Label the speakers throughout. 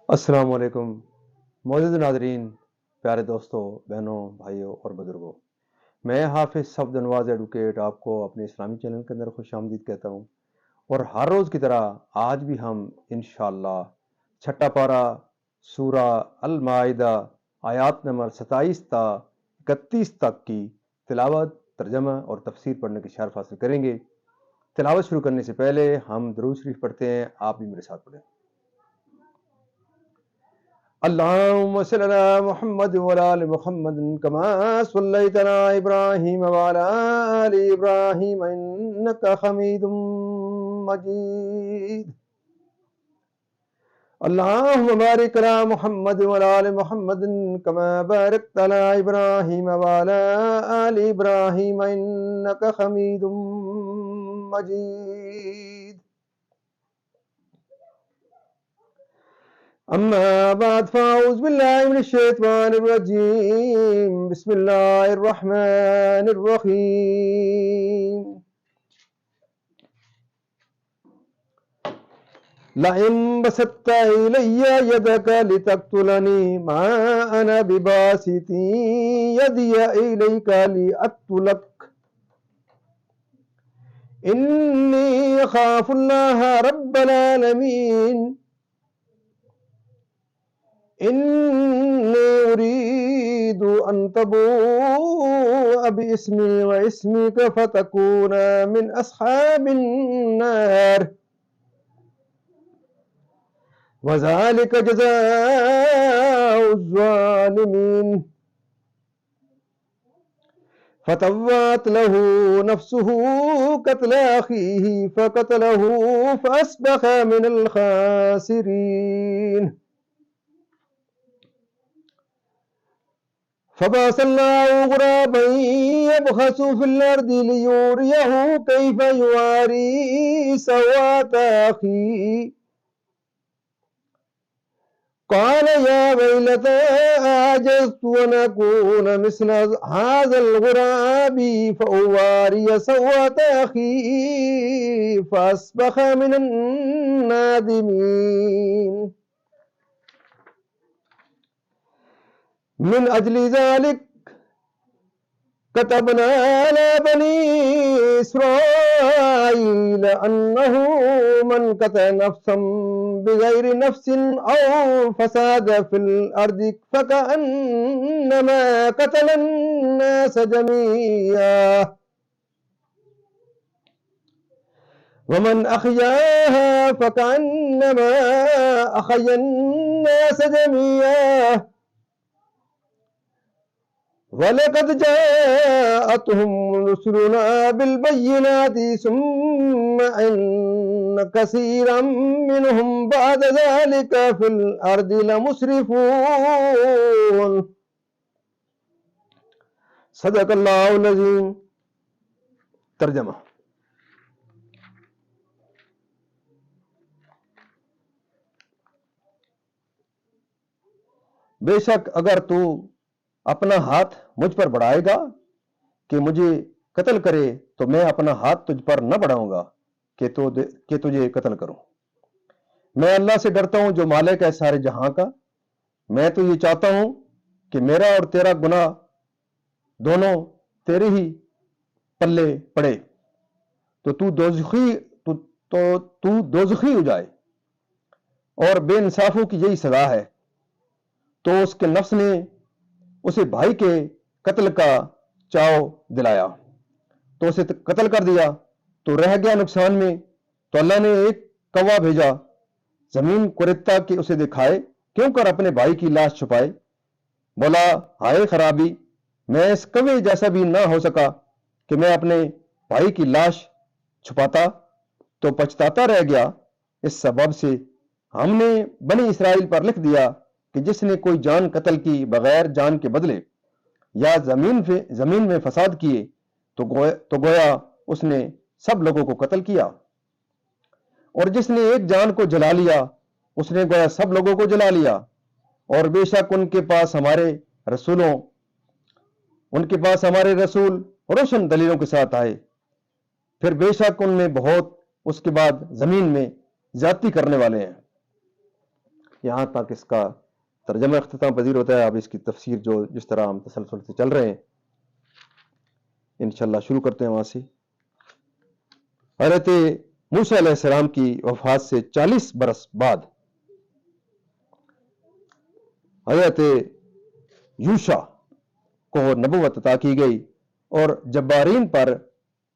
Speaker 1: السلام علیکم معزز ناظرین، پیارے دوستوں، بہنوں، بھائیوں اور بزرگوں، میں حافظ صفد نواز ایڈوکیٹ آپ کو اپنے اسلامی چینل کے اندر خوش آمدید کہتا ہوں۔ اور ہر روز کی طرح آج بھی ہم انشاءاللہ چھٹا پارہ سورہ المائدہ آیات نمبر 27 تا 31 تک کی تلاوت، ترجمہ اور تفسیر پڑھنے کی شرف حاصل کریں گے۔ تلاوت شروع کرنے سے پہلے ہم درود شریف پڑھتے ہیں، آپ بھی میرے ساتھ پڑھیں۔ اللهم صل على محمد وعلى ال محمد كما صليت على ابراهيم وعلى ال ابراهيم انك حميد مجيد. اللهم بارك على محمد وعلى ال محمد كما باركت على ابراهيم وعلى ال ابراهيم انك حميد مجيد. أما بعد فأعوذ بالله من الشيطان الرجيم. بسم الله الرحمن الرحيم. لئن بسطت إلي يدك لتقتلني ما أنا بباسط يدي إليك لأقتلك إني أخاف الله رب العالمين إني أريد أن تبوء باسمي واسمك فتكون من أصحاب النار وذلك جزاء الظالمين. فتوات له نفسه قتل أخيه فقتله فأصبح من الخاسرين. فبعث الله غرابا يبحث في الأرض ليريه كيف يواري سوءة أخيه قال يا ويلتى أعجزت أن أكون مثل هذا الغراب فأواري سوءة أخي فأصبح من النادمين. من أجل ذلك كتبنا على بني إسرائيل أنه من قتل نفسا بغير نفس أو فساد في الأرض فكأنما قتل الناس جميعا ومن أحياها فكأنما أحيا الناس جميعا وَلَقَدْ جَاءَتْهُمْ رُسُلُنَا بِالْبَيِّنَاتِ ثُمَّ إِنَّ كَثِيرًا مِّنْهُمْ بَعْدَ ذَلِكَ فِي الْأَرْضِ لَمُسْرِفُونَ. صدق اللہ العظیم. ترجمہ. بے شک اگر تو اپنا ہاتھ مجھ پر بڑھائے گا کہ مجھے قتل کرے تو میں اپنا ہاتھ تجھ پر نہ بڑھاؤں گا کہ تجھے قتل کروں. میں اللہ سے ڈرتا ہوں جو مالک ہے سارے جہاں کا. میں تو یہ چاہتا ہوں کہ میرا اور تیرا گناہ دونوں تیرے ہی پلے پڑے تو دوزخی ہو جائے. اور بے انصافوں کی یہی سزا ہے. تو اس کے نفس نے اسے بھائی کے قتل کا چاؤ دلایا تو اسے قتل کر دیا تو رہ گیا نقصان میں. تو اللہ نے ایک کوا بھیجا زمین کو ریتتا کہ اسے دکھائے کیوں کر اپنے بھائی کی لاش چھپائے. بولا ہائے خرابی، میں اس کوے جیسا بھی نہ ہو سکا کہ میں اپنے بھائی کی لاش چھپاتا تو پچھتاتا رہ گیا. اس سبب سے ہم نے بنی اسرائیل پر لکھ دیا کہ جس نے کوئی جان قتل کی بغیر جان کے بدلے یا زمین میں فساد کیے تو گویا اس نے سب لوگوں کو قتل کیا. اور جس نے ایک جان کو جلا لیا اس نے گویا سب لوگوں کو جلا لیا. اور بے شک ان کے پاس ہمارے رسول روشن دلیلوں کے ساتھ آئے، پھر بے شک ان میں بہت اس کے بعد زمین میں زیادتی کرنے والے ہیں. یہاں تک اس کا ترجمہ اختتام پذیر ہوتا ہے. اب اس کی تفسیر جو جس طرح ہم تسلسل سے چل رہے ہیں انشاءاللہ شروع کرتے ہیں وہاں سے. حضرت موسیٰ علیہ السلام کی وفات سے 40 برس بعد حضرت یوشع کو نبوت عطا کی گئی اور جبارین پر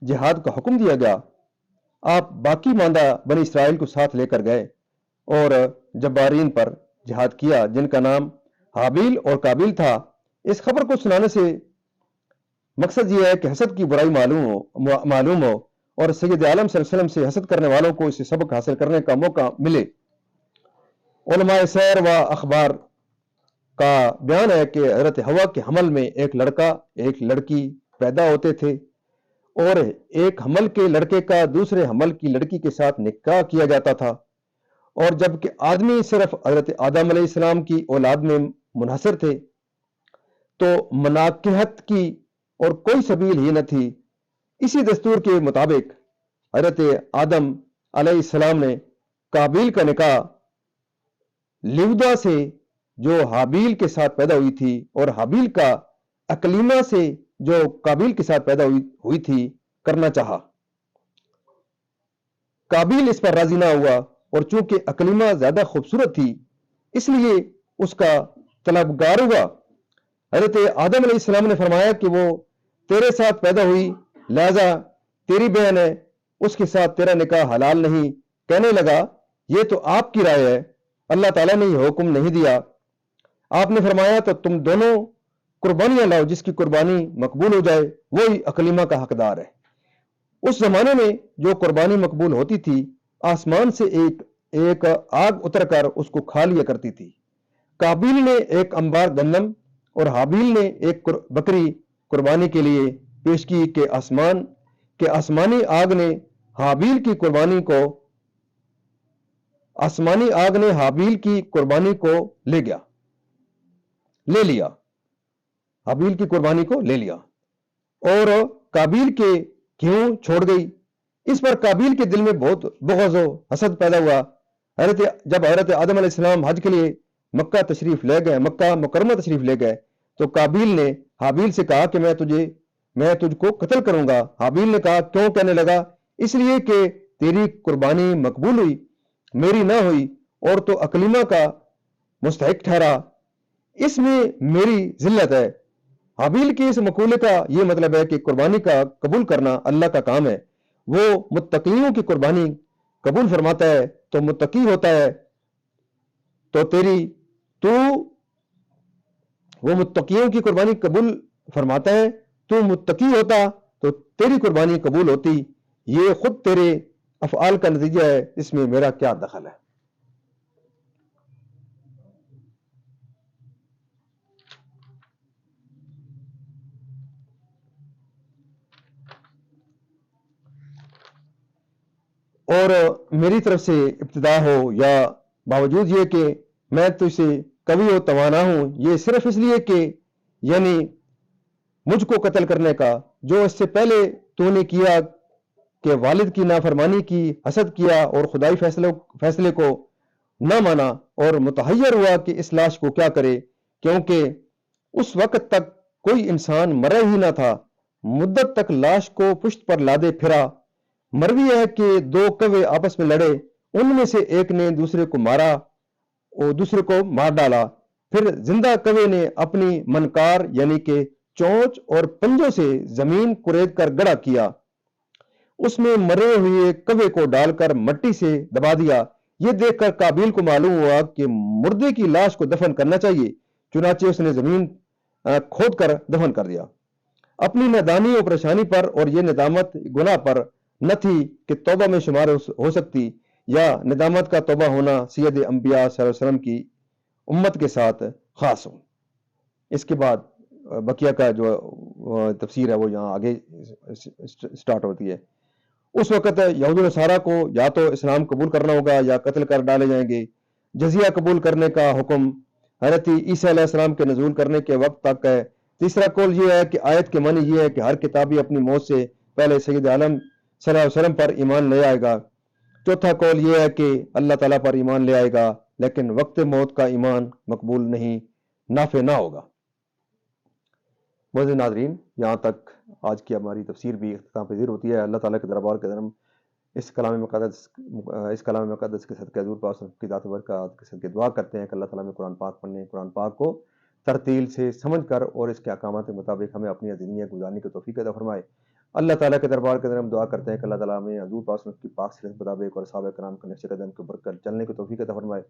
Speaker 1: جہاد کا حکم دیا گیا. آپ باقی ماندہ بنی اسرائیل کو ساتھ لے کر گئے اور جبارین پر جہاد کیا جن کا نام حابیل اور قابیل تھا. اس خبر کو سنانے سے مقصد یہ ہے کہ حسد کی برائی معلوم ہو اور سید عالم صلی اللہ علیہ وسلم سے حسد کرنے والوں کو اسے سبق حاصل کرنے کا موقع ملے. علماء سیر و اخبار کا بیان ہے کہ حضرت حوا کے حمل میں ایک لڑکا ایک لڑکی پیدا ہوتے تھے اور ایک حمل کے لڑکے کا دوسرے حمل کی لڑکی کے ساتھ نکاح کیا جاتا تھا. اور جب کہ آدمی صرف حضرت آدم علیہ السلام کی اولاد میں منحصر تھے تو مناکحت کی اور کوئی سبیل ہی نہ تھی. اسی دستور کے مطابق حضرت آدم علیہ السلام نے قابیل کا نکاح لیودا سے جو حابیل کے ساتھ پیدا ہوئی تھی اور حابیل کا اکلیمہ سے جو قابیل کے ساتھ پیدا ہوئی تھی کرنا چاہا. قابیل اس پر راضی نہ ہوا اور چونکہ اکلیمہ زیادہ خوبصورت تھی اس لیے اس کا طلبگار ہوا. حضرت آدم علیہ السلام نے فرمایا کہ وہ تیرے ساتھ پیدا ہوئی لہذا تیری بہن ہے اس کے ساتھ تیرا نکاح حلال نہیں. کہنے لگا یہ تو آپ کی رائے ہے اللہ تعالیٰ نے یہ حکم نہیں دیا. آپ نے فرمایا تو تم دونوں قربانیاں لاؤ جس کی قربانی مقبول ہو جائے وہی اکلیمہ کا حقدار ہے. اس زمانے میں جو قربانی مقبول ہوتی تھی آسمان سے ایک آگ اتر کر اس کو کھا لیا کرتی تھی. قابیل نے ایک انبار گندم اور حابیل نے ایک بکری قربانی کے لیے پیش کی کہ آسمانی آگ نے حابیل کی قربانی کو لے لیا حابیل کی قربانی کو لے لیا اور قابیل کے کیوں چھوڑ گئی. اس پر قابیل کے دل میں بہت بغض و حسد پیدا ہوا. جب حضرت آدم علیہ السلام حج کے لیے مکہ مکرمہ تشریف لے گئے تو قابیل نے حابیل سے کہا کہ میں تجھ کو قتل کروں گا. حابیل نے کہا کیوں؟ کہنے لگا اس لیے کہ تیری قربانی مقبول ہوئی میری نہ ہوئی اور تو اکلیمہ کا مستحق ٹھہرا اس میں میری ذلت ہے. حابیل کے اس مقولے کا یہ مطلب ہے کہ قربانی کا قبول کرنا اللہ کا کام ہے. وہ متقیوں کی قربانی قبول فرماتا ہے تو متقی ہوتا ہے وہ متقیوں کی قربانی قبول فرماتا ہے تو متقی ہوتا تو تیری قربانی قبول ہوتی. یہ خود تیرے افعال کا نتیجہ ہے اس میں میرا کیا دخل ہے. اور میری طرف سے ابتدا ہو یا باوجود یہ کہ میں تو اسے قوی و توانا ہوں یہ صرف اس لیے کہ یعنی مجھ کو قتل کرنے کا جو اس سے پہلے تو نے کیا کہ والد کی نافرمانی کی حسد کیا اور خدائی فیصلے کو نہ مانا اور متحیر ہوا کہ اس لاش کو کیا کرے کیونکہ اس وقت تک کوئی انسان مرا ہی نہ تھا. مدت تک لاش کو پشت پر لادے پھرا. مروی ہے کہ 2 کوے آپس میں لڑے ان میں سے ایک نے دوسرے کو مار ڈالا. پھر زندہ کوے نے اپنی منکار یعنی کہ چونچ اور پنجوں سے زمین کرید کر گڑھا کیا اس میں مرے ہوئے کوے کو ڈال کر مٹی سے دبا دیا. یہ دیکھ کر قابیل کو معلوم ہوا کہ مردے کی لاش کو دفن کرنا چاہیے چنانچہ اس نے زمین کھود کر دفن کر دیا. اپنی نادانی اور پریشانی پر اور یہ ندامت گناہ پر نہ تھی کہ توبہ میں شمار ہو سکتی یا ندامت کا توبہ ہونا سید انبیاء صلی اللہ علیہ وسلم کی امت کے ساتھ خاص ہو. اس کے بعد بقیہ کا جو تفسیر ہے وہ یہاں آگے سٹارٹ ہوتی ہے. اس وقت یہود و نصارہ کو یا تو اسلام قبول کرنا ہوگا یا قتل کر ڈالے جائیں گے. جزیہ قبول کرنے کا حکم حضرت عیسیٰ علیہ السلام کے نزول کرنے کے وقت تک ہے. تیسرا قول یہ ہے کہ آیت کے معنی یہ ہے کہ ہر کتابی اپنی موت سے پہلے سید عالم صلی اللہ علیہ وسلم پر ایمان لے آئے گا. چوتھا قول یہ ہے کہ اللہ تعالیٰ پر ایمان لے آئے گا. لیکن وقت موت کا ایمان مقبول نہیں، نافع نہ ہوگا۔ معزز ناظرین، یہاں تک آج کی ہماری تفسیر بھی اختتام پذیر ہوتی ہے۔ اللہ تعالیٰ کے دربار کے درم اس کلام مقدس کے صدقے حضور پاک صلی اللہ علیہ وسلم کی ذات برکات کے صدقے دعا کرتے ہیں کہ اللہ تعالیٰ میں قرآن پاک پڑھنے، قرآن پاک کو ترتیل سے سمجھ کر اور اس کے احکامات کے مطابق ہمیں اپنی زندگیاں گزارنے کی توفیق عطا فرمائے۔ اللہ تعالیٰ کے دربار کے درم دعا کرتے ہیں کہ اللہ تعالیٰ میں حضور پاک صلی اللہ علیہ وسلم کی پاک سیرت کے مطابق اور صحابہ کرام کے نقش قدم کے اوپر کر چلنے کی توفیق عطا فرمائے،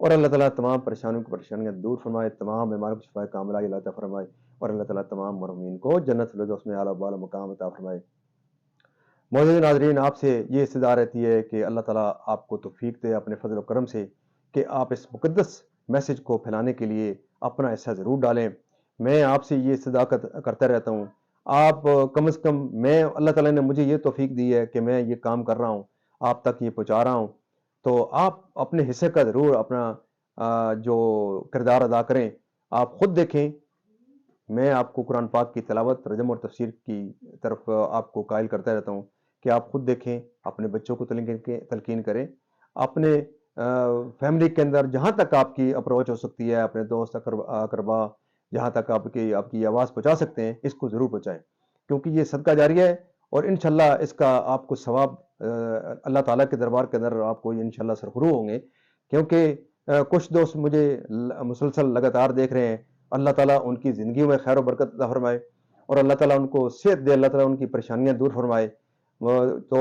Speaker 1: اور اللہ تعالیٰ تمام پریشانیاں دور فرمائے، تمام بیماروں کو شفائے کاملہ عطا فرمائے، اور اللہ تعالیٰ تمام مرحومین کو جنت الفردوس میں اعلیٰ بالا مقام عطا فرمائے۔ معزز ناظرین، آپ سے یہ استدعا رہتی ہے کہ اللہ تعالیٰ آپ کو توفیق دے اپنے فضل و کرم سے کہ آپ اس مقدس میسج کو پھیلانے کے لیے اپنا حصہ ضرور ڈالیں۔ میں آپ سے یہ استدعا کرتا رہتا ہوں، آپ کم از کم، میں اللہ تعالیٰ نے مجھے یہ توفیق دی ہے کہ میں یہ کام کر رہا ہوں، آپ تک یہ پہنچا رہا ہوں، تو آپ اپنے حصے کا ضرور اپنا جو کردار ادا کریں۔ آپ خود دیکھیں، میں آپ کو قرآن پاک کی تلاوت، ترجمہ اور تفسیر کی طرف آپ کو قائل کرتا رہتا ہوں کہ آپ خود دیکھیں، اپنے بچوں کو تلقین کریں، اپنے فیملی کے اندر جہاں تک آپ کی اپروچ ہو سکتی ہے، اپنے دوست اقربا جہاں تک آپ کی آواز پہنچا سکتے ہیں، اس کو ضرور پہنچائیں، کیونکہ یہ صدقہ جاریہ ہے، اور انشاءاللہ اس کا آپ کو ثواب اللہ تعالیٰ کے دربار کے اندر آپ کو انشاءاللہ سرخرو ہوں گے، کیونکہ کچھ دوست مجھے مسلسل لگاتار دیکھ رہے ہیں۔ اللہ تعالیٰ ان کی زندگیوں میں خیر و برکت عطا فرمائے، اور اللہ تعالیٰ ان کو صحت دے، اللہ تعالیٰ ان کی پریشانیاں دور فرمائے۔ تو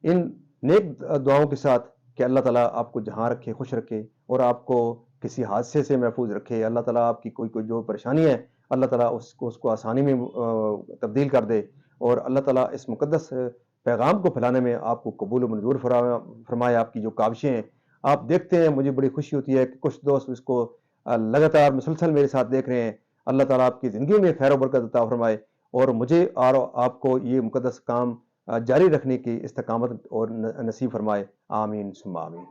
Speaker 1: ان نیک دعاؤں کے ساتھ کہ اللہ تعالیٰ آپ کو جہاں رکھے، خوش رکھے، اور آپ کو کسی حادثے سے محفوظ رکھے، اللہ تعالیٰ آپ کی کوئی جو پریشانی ہے، اللہ تعالیٰ اس کو آسانی میں تبدیل کر دے، اور اللہ تعالیٰ اس مقدس پیغام کو پھیلانے میں آپ کو قبول و منظور فرمائے۔ آپ کی جو کاوشیں ہیں، آپ دیکھتے ہیں، مجھے بڑی خوشی ہوتی ہے کہ کچھ دوست اس کو لگاتار مسلسل میرے ساتھ دیکھ رہے ہیں۔ اللہ تعالیٰ آپ کی زندگی میں خیر و برکت عطا فرمائے، اور مجھے اور آپ کو یہ مقدس کام جاری رکھنے کی استقامت اور نصیب فرمائے۔ آمین ثم آمین۔